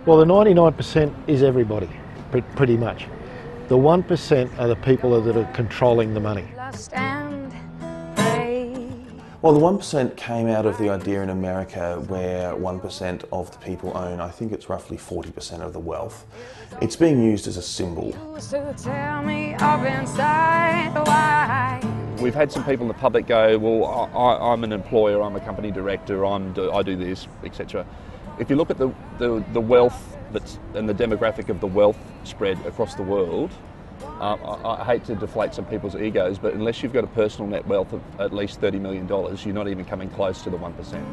Well, the 99% is everybody, pretty much. The 1% are the people that are controlling the money. Well, the 1% came out of the idea in America where 1% of the people own, I think it's roughly 40% of the wealth. It's being used as a symbol. We've had some people in the public go, well, I'm an employer, I'm a company director, I do this, etc. If you look at the wealth and the demographic of the wealth spread across the world, I hate to deflate some people's egos, but unless you've got a personal net wealth of at least $30 million, you're not even coming close to the 1%.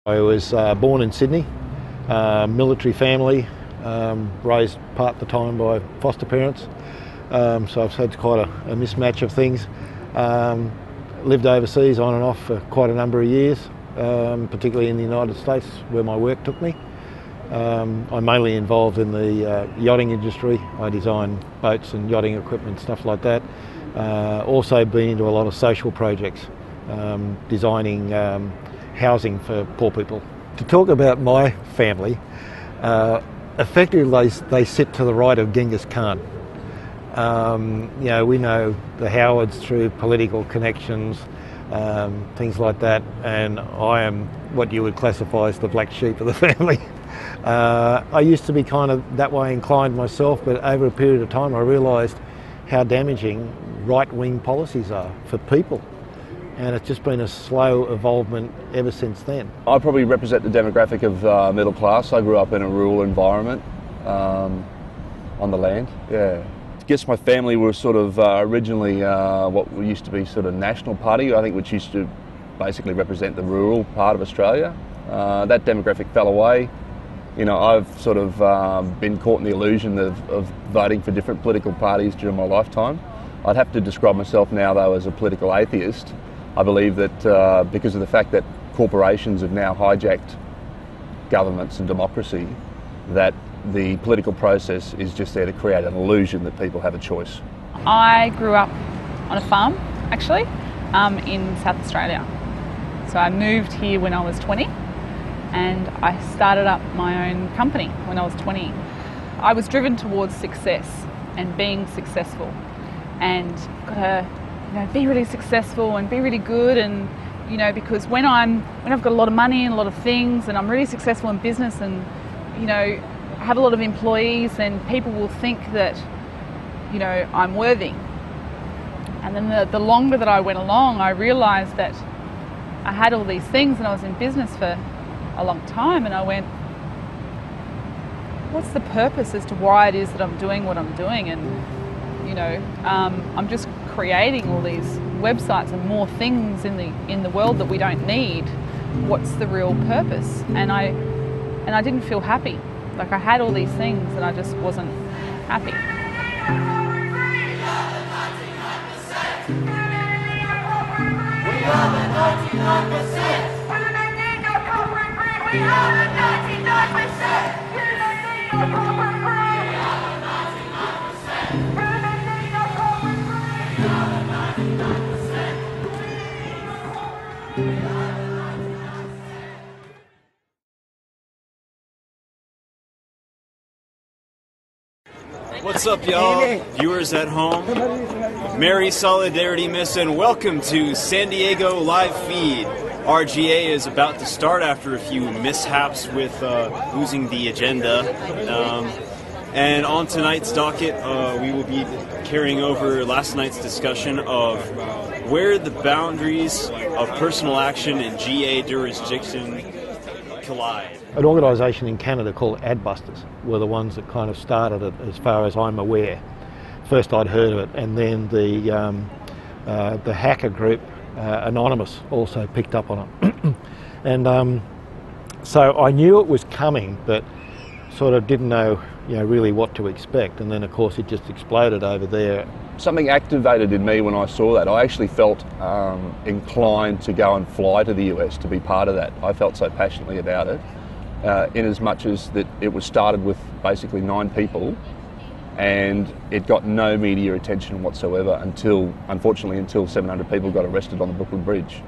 I was born in Sydney, military family, raised part of the time by foster parents, so I've had quite a mismatch of things. Lived overseas on and off for quite a number of years, particularly in the United States where my work took me. I'm mainly involved in the yachting industry. I design boats and yachting equipment, stuff like that. Also been into a lot of social projects, designing housing for poor people. To talk about my family, effectively they sit to the right of Genghis Khan. You know, we know the Howards through political connections, things like that, and I am what you would classify as the black sheep of the family. I used to be kind of that way inclined myself, but over a period of time I realised how damaging right-wing policies are for people. And it's just been a slow evolvement ever since then. I probably represent the demographic of middle class. I grew up in a rural environment on the land. Yeah. I guess my family were sort of originally what used to be sort of National Party, I think, which used to basically represent the rural part of Australia. That demographic fell away. You know, I've sort of been caught in the illusion of voting for different political parties during my lifetime. I'd have to describe myself now, though, as a political atheist. I believe that because of the fact that corporations have now hijacked governments and democracy, that the political process is just there to create an illusion that people have a choice. I grew up on a farm, actually, in South Australia. So I moved here when I was 20 and I started up my own company when I was 20. I was driven towards success and being successful, and got to be really successful and be really good, and because when I've got a lot of money and a lot of things and I'm really successful in business and I have a lot of employees, then people will think that I'm worthy. And then the longer that I went along, I realised that I had all these things and I was in business for a long time, and I went, what's the purpose as to why it is that I'm doing what I'm doing? And I'm just creating all these websites and more things in the world that we don't need. What's the real purpose? And I didn't feel happy. Like, I had all these things and I just wasn't happy. We are the 99%. We are the 99%. What's up, y'all? Viewers at home, Merry Solidarity Miss, and welcome to San Diego Live Feed. RGA is about to start after a few mishaps with losing the agenda. And on tonight's docket, we will be carrying over last night's discussion of where the boundaries of personal action and GA jurisdiction collide. An organisation in Canada called Adbusters were the ones that kind of started it, as far as I'm aware. first I'd heard of it, and then the hacker group Anonymous also picked up on it. And so I knew it was coming, but sort of didn't know, really what to expect. And then of course it just exploded over there. Something activated in me when I saw that. I actually felt inclined to go and fly to the US to be part of that. I felt so passionately about it, in as much as that it was started with basically 9 people, and it got no media attention whatsoever until 700 people got arrested on the Brooklyn Bridge.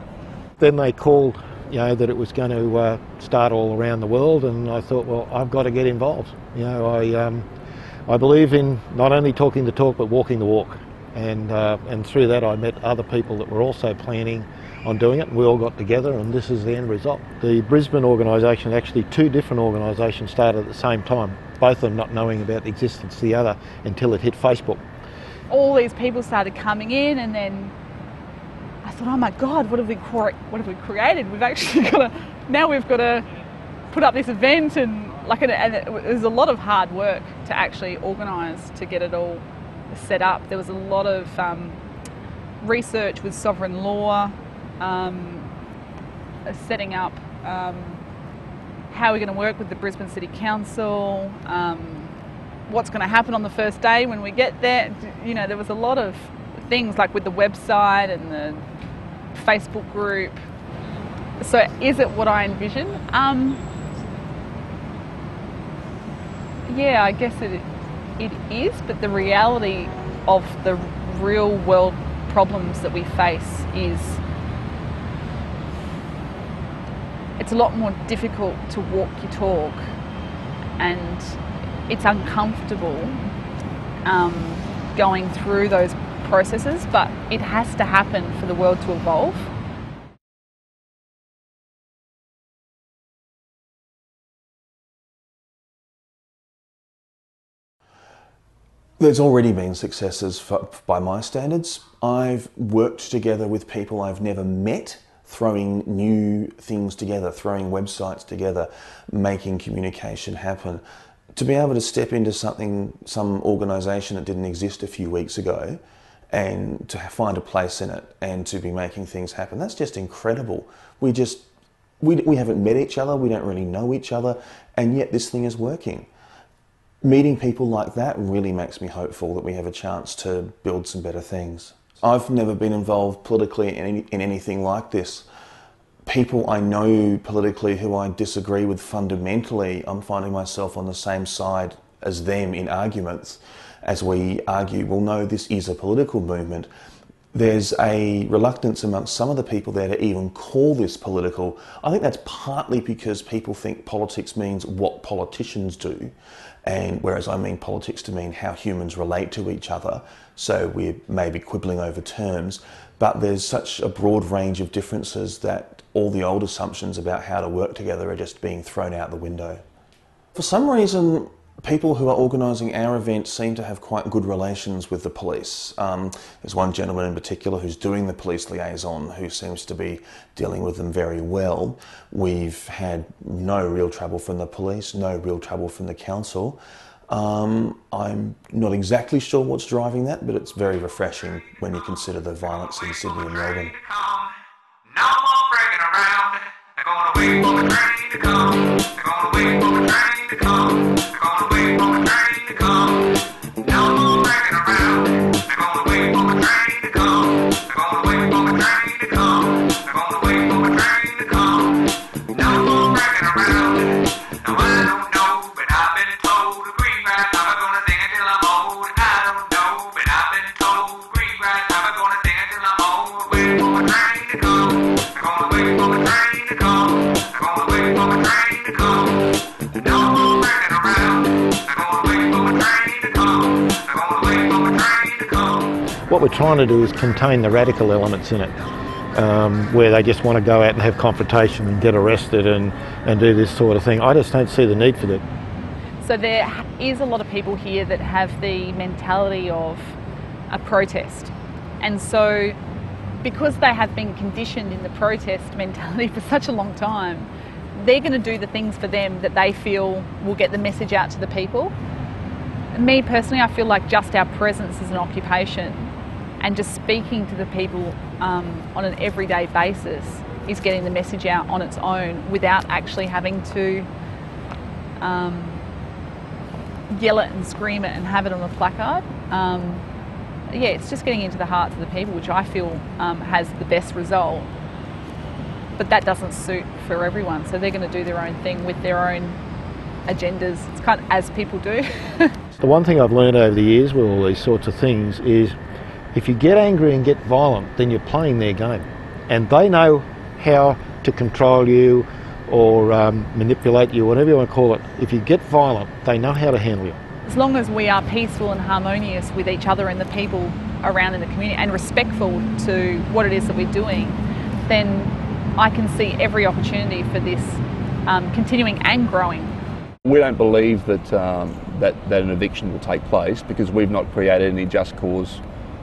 Then they called, that it was going to start all around the world, and I thought, well, I've got to get involved. I believe in not only talking the talk but walking the walk, and through that I met other people that were also planning on doing it, and we all got together, and this is the end result. The Brisbane organisation, actually 2 different organisations, started at the same time, both of them not knowing about the existence of the other until it hit Facebook. All these people started coming in, and then I thought, oh my God, what have we created? We've actually got to put up this event, and it was a lot of hard work to actually organise to get it all set up. There was a lot of research with sovereign law, setting up how we're going to work with the Brisbane City Council, what's going to happen on the first day when we get there. There was a lot of things, like with the website and the Facebook group. So is it what I envision? Yeah, I guess it is, but the reality of the real world problems that we face is it's a lot more difficult to walk your talk, and it's uncomfortable going through those processes, but it has to happen for the world to evolve. There's already been successes by my standards. I've worked together with people I've never met, throwing new things together, throwing websites together, making communication happen. To be able to step into some organisation that didn't exist a few weeks ago, and to find a place in it and to be making things happen, that's just incredible. We haven't met each other, we don't really know each other, and yet this thing is working. Meeting people like that really makes me hopeful that we have a chance to build some better things. I've never been involved politically in anything like this. People I know politically who I disagree with fundamentally, I'm finding myself on the same side as them in arguments as we argue, well, no, this is a political movement. There's a reluctance amongst some of the people there to even call this political. I think that's partly because people think politics means what politicians do, and whereas I mean politics to mean how humans relate to each other. So we're maybe quibbling over terms, but there's such a broad range of differences that all the old assumptions about how to work together are just being thrown out the window. For some reason, people who are organising our event seem to have quite good relations with the police. There's one gentleman in particular who's doing the police liaison who seems to be dealing with them very well. We've had no real trouble from the police, no real trouble from the council. I'm not exactly sure what's driving that, but it's very refreshing when you consider the violence in Sydney and Melbourne. No more breaking around. They're gonna wait for the train to come. They're gonna wait for the train to come. They're gonna wait for the train to come. No more breaking around. They're gonna wait for the train to come. They're gonna wait for the train to come. They're gonna wait for the train to come. No more breaking around. Now I don't know, but I've been told the green grass I'm gonna sing it till I'm old. I don't know, but I've been told green grass I'm gonna sing it till I'm old. Wait for the train to come. They're gonna wait for the train to come. They're gonna wait for the train to come. No more breaking around. They're gonna wait for the train to come. They're gonna wait for the train to come. What we're trying to do is contain the radical elements in it, where they just want to go out and have confrontation and get arrested and do this sort of thing. I just don't see the need for that. So there is a lot of people here that have the mentality of a protest. And so because they have been conditioned in the protest mentality for such a long time, they're going to do the things for them that they feel will get the message out to the people. Me personally, I feel like just our presence as an occupation and just speaking to the people on an everyday basis is getting the message out on its own without actually having to yell it and scream it and have it on a placard. Yeah, it's just getting into the hearts of the people, which I feel has the best result. But that doesn't suit for everyone, so they're going to do their own thing with their own agendas. It's kind of as people do. The one thing I've learned over the years with all these sorts of things is if you get angry and get violent, then you're playing their game. And they know how to control you or manipulate you, whatever you want to call it. If you get violent, they know how to handle you. As long as we are peaceful and harmonious with each other and the people around in the community and respectful to what it is that we're doing, then I can see every opportunity for this continuing and growing. We don't believe that, that an eviction will take place because we've not created any just cause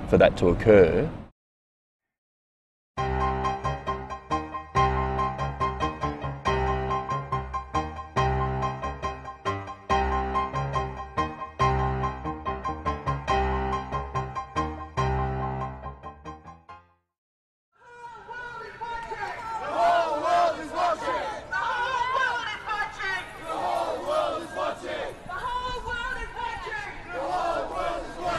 for that to occur.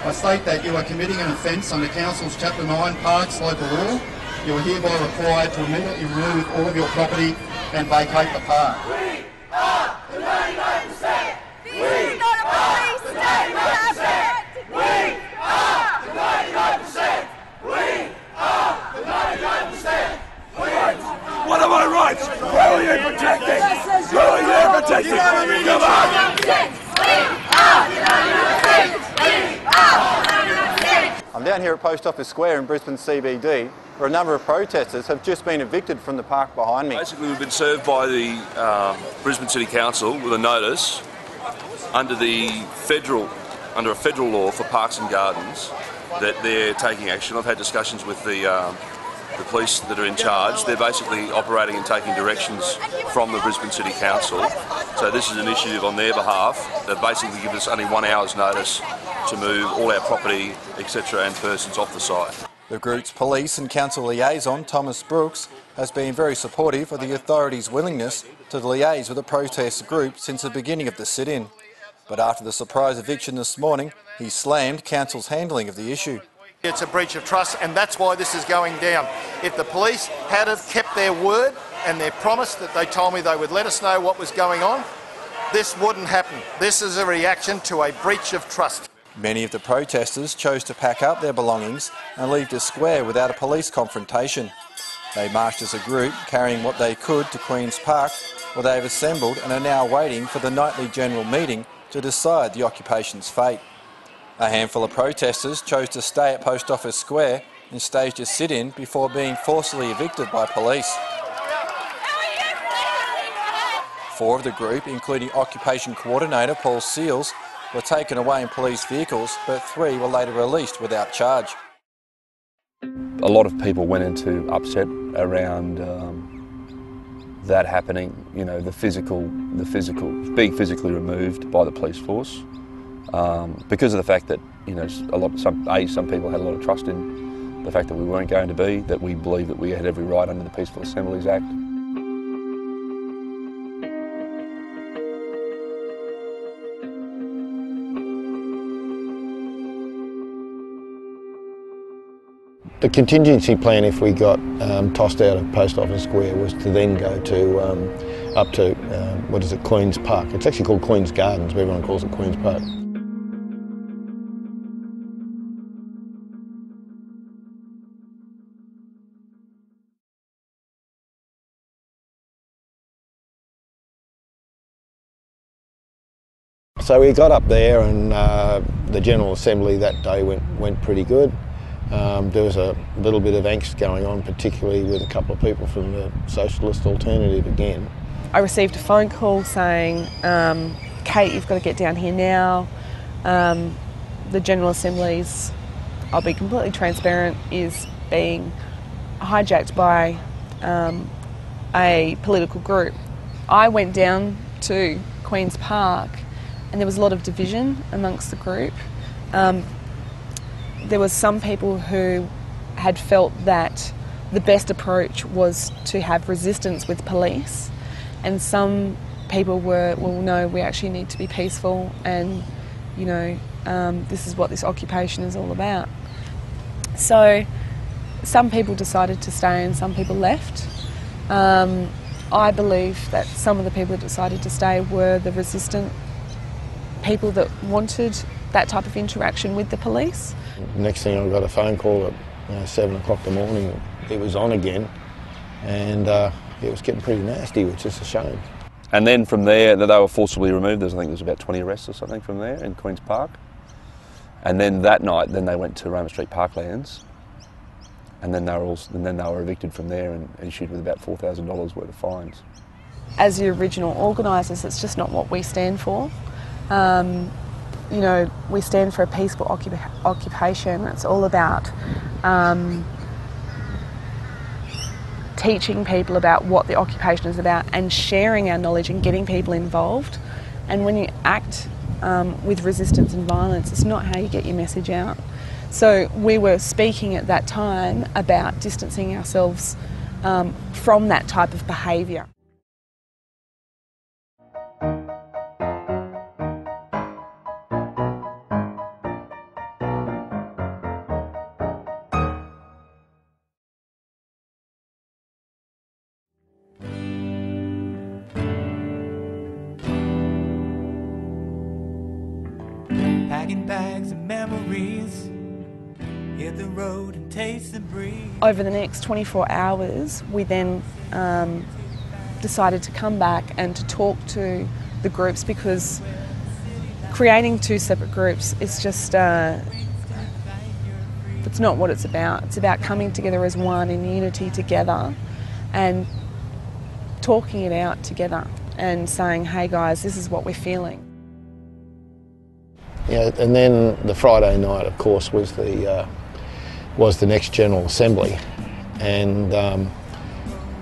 I state that you are committing an offence under Council's Chapter 9 Parks local law. You are hereby required to immediately remove all of your property and vacate the park. We are the 99%! This is not a police state! We have protected! We are the 99%! We are the 99%! What are my rights? Who are you protecting? Who are you protecting? Come on! We are the 99%! I'm down here at Post Office Square in Brisbane CBD, where a number of protesters have just been evicted from the park behind me. Basically, we've been served by the Brisbane City Council with a notice under a federal law for parks and gardens that they're taking action. I've had discussions with the police that are in charge. They're basically operating and taking directions from the Brisbane City Council. So this is an initiative on their behalf. They've basically given us only 1 hour's notice to move all our property, etc. and persons off the site. The group's police and council liaison, Thomas Brooks, has been very supportive of the authorities' willingness to liaise with the protest group since the beginning of the sit-in. But after the surprise eviction this morning, he slammed council's handling of the issue. It's a breach of trust, and that's why this is going down. If the police had have kept their word and their promise that they told me they would let us know what was going on, this wouldn't happen. This is a reaction to a breach of trust. Many of the protesters chose to pack up their belongings and leave the square without a police confrontation. They marched as a group, carrying what they could to Queen's Park, where they have assembled and are now waiting for the nightly general meeting to decide the occupation's fate. A handful of protesters chose to stay at Post Office Square and staged a sit-in before being forcibly evicted by police. 4 of the group, including Occupation Coordinator Paul Seals, were taken away in police vehicles, but 3 were later released without charge. A lot of people went into upset around that happening. You know, being physically removed by the police force because of the fact that some people had a lot of trust in the fact that we weren't going to be, that we believe that we had every right under the Peaceful Assemblies Act. The contingency plan, if we got tossed out of Post Office Square, was to then go to up to Queen's Park. It's actually called Queen's Gardens, but everyone calls it Queen's Park. So we got up there, and the General Assembly that day went pretty good. There was a little bit of angst going on, particularly with a couple of people from the Socialist Alternative again. I received a phone call saying, Kate, you've got to get down here now. The General Assembly's, I'll be completely transparent, is being hijacked by a political group. I went down to Queen's Park and there was a lot of division amongst the group. There was some people who had felt that the best approach was to have resistance with police, and some people were, well, no, we actually need to be peaceful, and you know, this is what this occupation is all about. So some people decided to stay and some people left. I believe that some of the people that decided to stay were the resistant people that wanted that type of interaction with the police. Next thing I got a phone call at 7 o'clock in the morning. It was on again, and it was getting pretty nasty, which is a shame. And then from there, they were forcibly removed. I think there was about 20 arrests or something from there in Queen's Park. And then that night, then they went to Roma Street Parklands, and then they were evicted from there and issued with about $4,000 worth of fines. As the original organisers, it's just not what we stand for. You know, we stand for a peaceful occupation. It's all about teaching people about what the occupation is about and sharing our knowledge and getting people involved. And when you act with resistance and violence, it's not how you get your message out. So we were speaking at that time about distancing ourselves from that type of behaviour. Packing bags of memories, hit the road and taste the breeze. Over the next 24 hours, we then decided to come back and to talk to the groups, because creating two separate groups is just, it's not what it's about. It's about coming together as one in unity together and talking it out together and saying, hey guys, this is what we're feeling. Yeah, and then the Friday night, of course, was the next General Assembly, and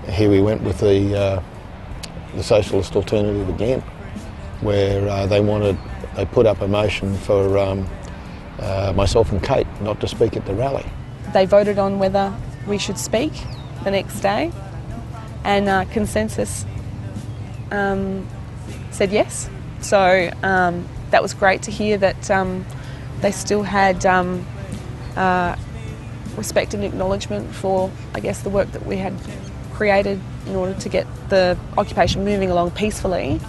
here we went with the Socialist Alternative again, where they put up a motion for myself and Kate not to speak at the rally. They voted on whether we should speak the next day, and consensus said yes. So that was great to hear that they still had respect and acknowledgement for, I guess, the work that we had created in order to get the occupation moving along peacefully.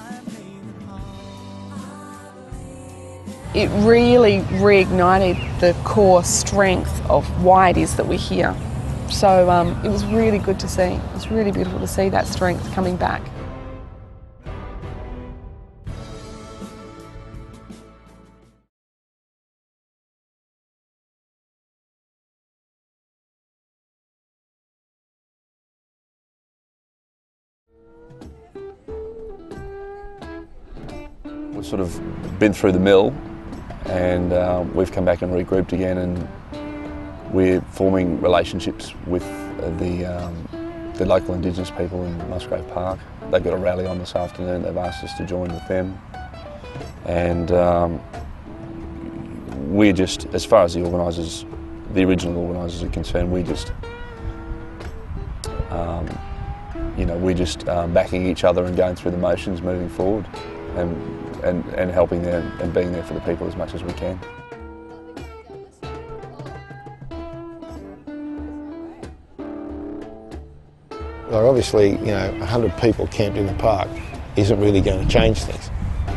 It really reignited the core strength of why it is that we're here. So it was really good to see. It was really beautiful to see that strength coming back. We've sort of been through the mill, and we've come back and regrouped again, and we're forming relationships with the local Indigenous people in Musgrave Park. They've got a rally on this afternoon. They've asked us to join with them, and we're just, as far as the organisers, the original organisers are concerned, we're just we're just backing each other and going through the motions, moving forward, and helping them and being there for the people as much as we can. Well, obviously, 100 people camped in the park isn't really going to change things,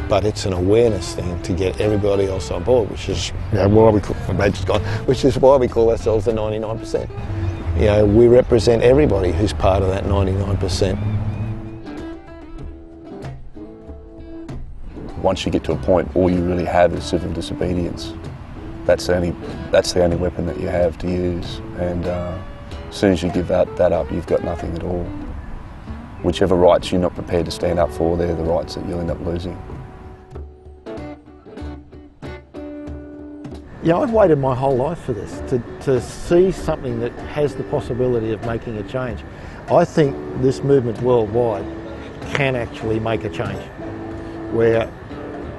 but it's an awareness thing to get everybody else on board, which is why we call ourselves the 99%. We represent everybody who's part of that 99%. Once you get to a point, all you really have is civil disobedience. That's the only weapon that you have to use, and as soon as you give that up, you've got nothing at all. Whichever rights you're not prepared to stand up for, they're the rights that you'll end up losing. I've waited my whole life for this, to see something that has the possibility of making a change. I think this movement worldwide can actually make a change, where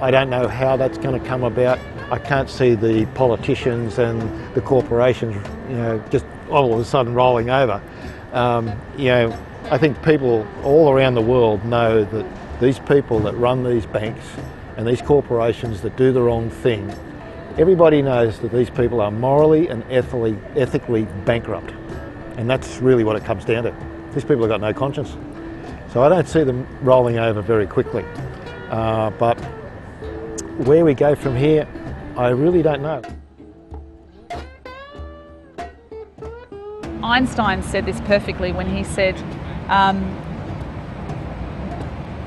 I don't know how that's going to come about. I can't see the politicians and the corporations, just all of a sudden rolling over. I think people all around the world know that these people that run these banks and these corporations that do the wrong thing, everybody knows that these people are morally and ethically bankrupt. And that's really what it comes down to. These people have got no conscience. So I don't see them rolling over very quickly. But where we go from here, I really don't know. Einstein said this perfectly when he said,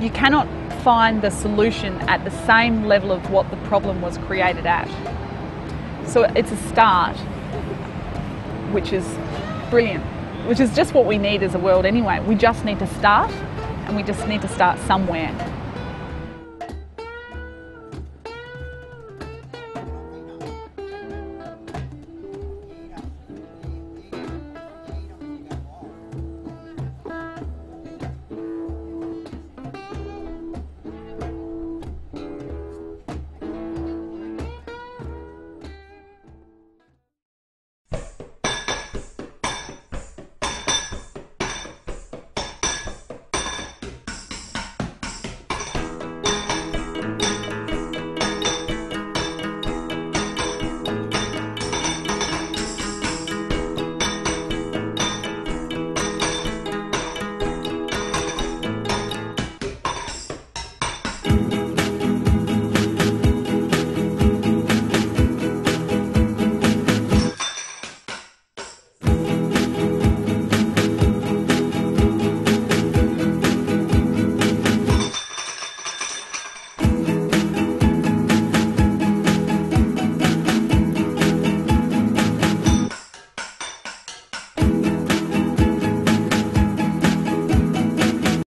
you cannot find the solution at the same level of what the problem was created at. So it's a start, which is brilliant, which is just what we need as a world anyway. We just need to start, and we just need to start somewhere.